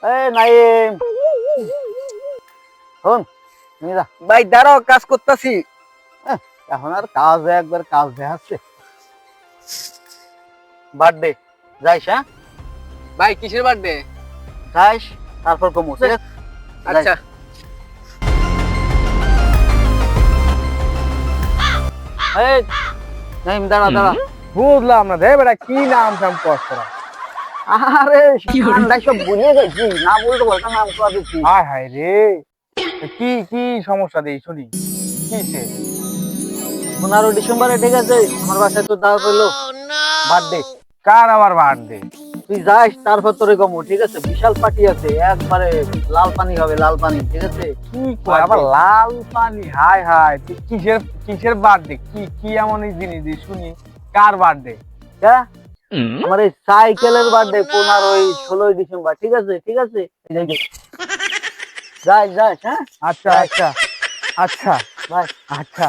এই নাইম, শোন নিয়ে যা। ভাই দাঁড়াও, কাজ করতেছি। এখন আর কাজ একবার কাজ দেখাচ্ছে। বার্থডে যাইস, হ্যাঁ ভাই কিসের বার্থডে? যাইস, তারপর কমো, ঠিক আছে? আচ্ছা। এই নাইম, দাঁড়া দাঁড়া। বুঝলাম না রে বেটা, কি নাম টাম কস তোরা? আরে ঠান্ডায় সব ভুলে গেছি, না বলতে বলতে নাম করা দিচ্ছি। হায় হায় রে, কি কি সমস্যা দেই শুনি, কিসে? 15 ডিসেম্বরে, ঠিক আছে, আমার বাসায় তো দাওয়াত হইলো, বার্থডে। কার আবার বার্থডে? তুই যাইস, তারপর তোরে কমো, ঠিক আছে? বিশাল পার্টি আছে, একবারে লাল পানি হবে, লাল পানি, ঠিক আছে? কি কয় আবার লাল পানি? হায় হায়, তুই কিসের কিসের বার্থডে? কি কি এমন এই জিনিস দি শুনি, কার বার্থডে? হ্যাঁ, আমার এই সাইকেলের বার্থডে 16 ডিসেম্বর, ঠিক আছে? ঠিক আছে, যাই যাই, হ্যাঁ, আচ্ছা আচ্ছা আচ্ছা ভাই। আচ্ছা।